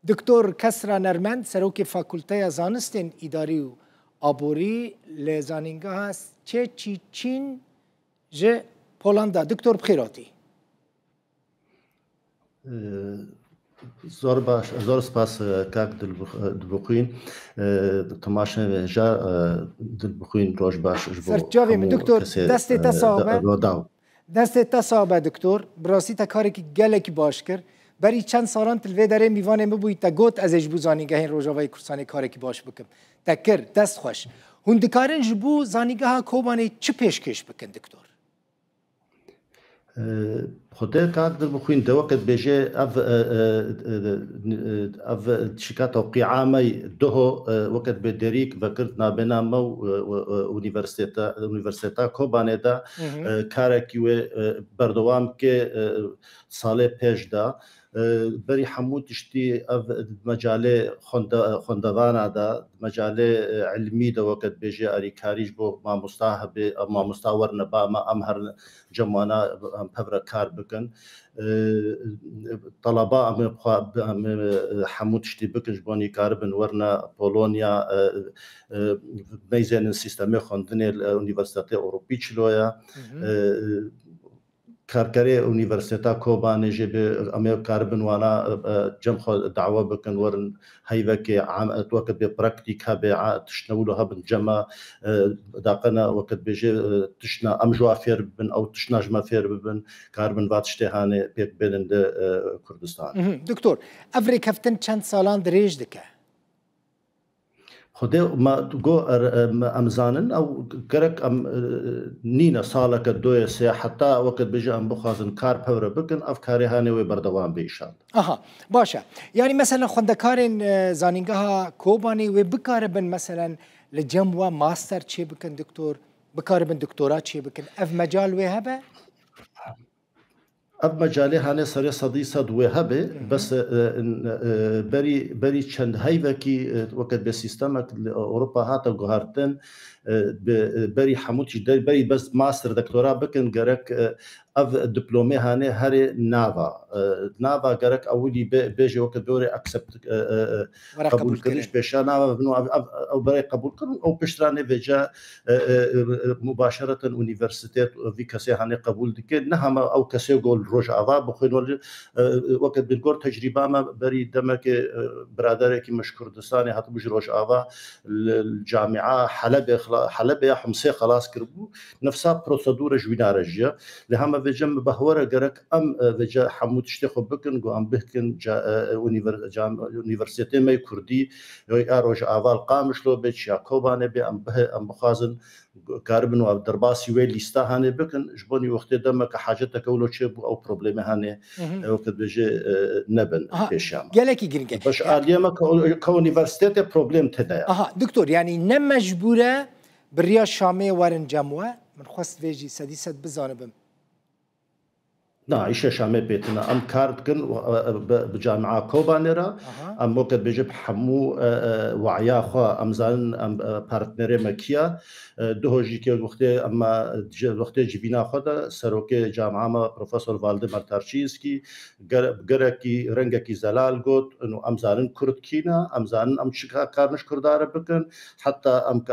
دکتور کسرا نرمند سروک فاکولته زانستین اداری و آبوری لزانینگاه هست چه چین ج پولندا. دکتور بخیراتی. زور باش، زور سپاس کاک دلبخوین تماشا جا دلبخوین روش باش. سرچاوی من دکتور دست تصابه. دست تصابه دکتور براسی تکاری که گله کی باش کرد. بری چند سالان تلوی داره میوانه مبوی تا گوت از اجبو زانیگاه این روزهای کورسانی کاری کی باش بکم. تکر دست خوش. هندکارن جبو زانیگاه کوبانی چه پیشکش بکن دکتور؟ خدا کار در بخوین دو وقت بیشه اف شکات توقیعامی ده وقت بدریک وکرد نابنامه اونیورسیتا کوبانه دا کاری که بردوام که سال پیش دا بری حمود اشتی اف مجال خندوانه دا مجال علمی دو وقت بیشه آری کاریج بو ما مستعور نبا ما امهر جمعنا پبر کار بکن طلباء ام حمود اشتی بکن جبانی کاربن ورنا پولونیا میزان سیستمی خواندنی اونیورسیته اروپی چلویا کارکاری اونیورسیتا کوبانه جب امیو کاربن وانا جم خو دعوه بکن ورن هیوه که عام توقت به پراکتیکا به تشنولها بن جمع داقنا وقت بيجي تشنا ام جوافير بن او تشنا جمافير بن كاربن واتشتهانه بيك بلند كردستان. دكتور افريك هفتن چند سالان دريج دكه خدا ما جو امزانن او کرک ام نینا سالا که دوی سه حتی وقت بيجي ام بخوازن کار پور بکن افکاری هانه و بردوام بیشان. باشه. يعني مثلا خندکارن زانینگاه کوبانی و بکاربن مثلا لجم و ماستر چی بکن دکتور بکاربن دکترا چی بکن اف مجال و هبه اب مجالی هانه سری صدی صد و هبه بس بری چند هیوه کی وقت به سیستم اروپا هاتا گوهرتن بری حمودش بری بس ماستر دکترا بکن گرک اف دیپلومه هانه هر ناوا گرک اولی بیجی وقت دوره اکسپت قبول کنیش پیشا ناوا بنو او برای قبول کن او پیشترانه وجا مباشرة اونیورسیتت وی کسی هانه قبول دکه نه هم او کسی گول روش آوا بخوین وقت بنگور تجربه ما بری دمک برادری که مشکور دستانی حتی بج روش آوا الجامعه حلب حمصه خلاص کربو نفسها پروسیدور جوینارجیا لهم وجم بهوره گرک ام وجا حمود اشتخو بکن گو ام بکن اونیورسیته می کردی یا روش آوا القامش لو بیچ یا کوبانه بی ام بخوازن کاربن و درباسی وی لیستا هانه بکن جبونی وقت دم که حاجت کولو چه بو او پروبلم هانه وقت بجه نبن پیشام گلکی گرینگه باش عالیه ما که اونیورسیته پروبلم تدا دکتور یعنی نمجبوره بریا شامه ورن جموه من خواست ویجی سدیست بزانبم نا إيش شامي بيتنا أم كاردكن بجامعة كوبانيرا أم وقت بيجيب حمو وعيا خوا أمزان أم بارتنري مكيا دوهجي كي وقت جبينا خدا سروك جامعة ما بروفيسور والدمار تارشيسكي جركي رنجكي زلال قوت إنه أمزان كرد كينا أمزان أم شكا كارنش كردار بكن حتى أم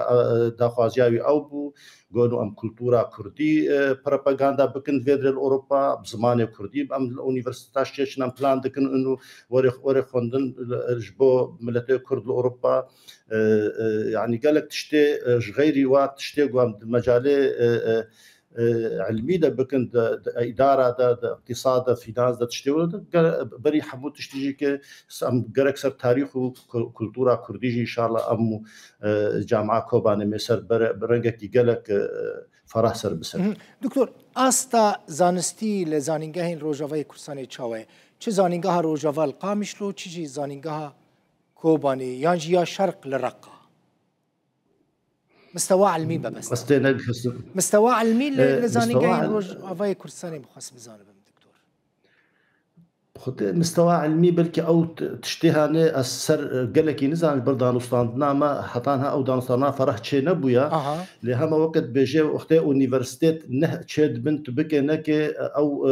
داخوازياوي أو بو قالوا أم كولتورا كردي بروباغندا بكن فيدرال أوروبا بزمان كردي أم الأونيفرسيتاش تشنا بلان دكن إنه وري خوندن جبو ملتي كرد أوروبا يعني قالك تشتي غيري وات تشتي قام مجالي علمي ده بكن ده إدارة ده اقتصاد ده فينانس ده تشتغل ده بري حمود تشتيجي كه أم جرك سر تاريخ وكولتورا كرديجي إن شاء الله أم جامعة كوبانة مصر برنجك يجلك فرح سر بسر. دكتور أستا زانستي لزانينجاه روجاوي كورساني تشاوي چه زانينجاه روجاوا القامش لو چه زانينجاه كوباني يعني يا شرق للرقة مستوى علمي بس مستوى علمي لزانينجاه روجاوي كورساني بخاص بزانب دكتور خود مستوى علمي بلكي او تشتهانه السر قالك نزان بردانستان ما حطانها او دانستانا فرح تشي نبويا لهما وقت بيجي وقت يونيفرسيتيت نه تشد بنت بكنك او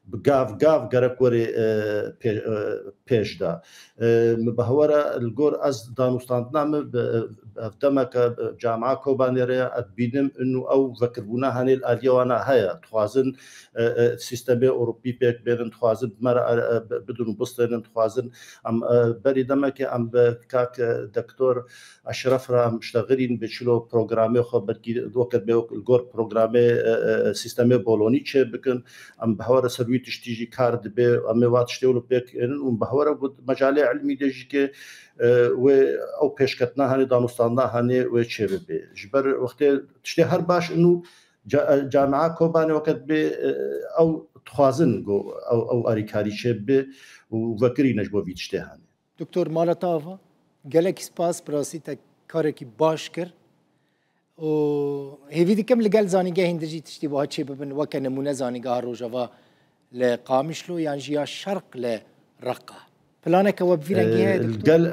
بقاف قرقوري بيش دا مبهورة الجور از دانستان ما بدمك جامعة كوبانيريا اتبينم انه او فكربونا هاني الاليوانا هيا توازن سيستم اوروبي بيك بين توازن مر بدون بوستن توازن ام بري دمك ام كاك دكتور اشرف را مشتغلين بشلو برنامج خو بركي وقت بيوك الجور برنامج سيستم بولوني تشي بكن ام بهور سروي تشتيجي كارد بي ام وات شتولو بيك ان بهور مجال علمي دجي و او پیشکتنا هنی دانستاننا هنی و چه بی جبر وقت تشتی هر باش انه جامعه کوبانی وقت بی او تخوازن جو او آریکاری چه بی و وکری نجبو بی تشتی هنی دکتر مالتاوا گلک سپاس براسی تا کاری کی باش کر و هیوی دیکم لگل زانیگه هندجی تشتی با چه ببن وک نمونه زانیگه روجوا لقامشلو یعنی جیا شرق لرقه پلانك وبفيرنجي القل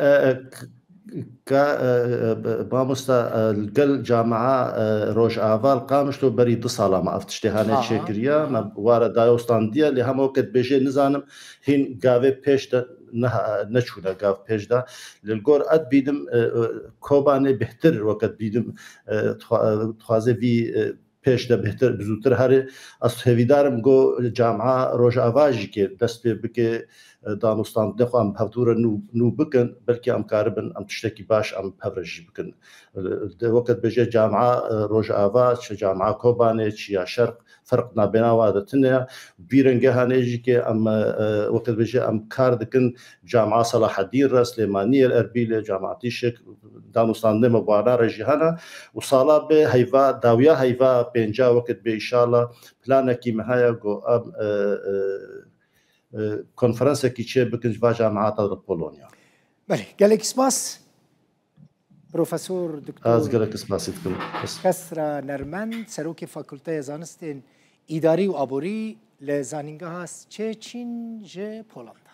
بامستا القل جامعة روج آفال قامشتو بري 2 سالا ما افتشتهانه تشكريا ما وارا دايوستان ديا اللي هم وقت بيجي نزانم هين قاوي بيش دا نشودا قاف بيش دا للقور اد بيدم كوباني بهتر وقت بيدم تخوازي في پیش ده بهتر بزودتر هر از هویدارم گو جامعه روج آواجی که دست بکه دانستان دخوام بهدور نو بکن بلکه ام کاربن ام تشتکی باش ام بهرجی بکن وقت بجه جامعه روج آواج جامعه کوبانه چیا شرق فرق نابینا وادتنه بیرنگه هنیجی که ام وقت بجه ام کار دکن جامعه صلاح الدین را سلیمانی الاربیل جامعه تیشک دانستان دم بوارا رجهانا وصالا به هیوا داویا هیوا بینجا وقت به انشالله پلان کی مهیا گو کنفرانس کی چه بکنج با جامعات پولونیا بله گلک سپاس پروفسور دکتر از گلک سپاس کن کسرا نرمن سروک فاکولته زانستین اداری و آبوری لزانینگاه هست چه چین ژ پولند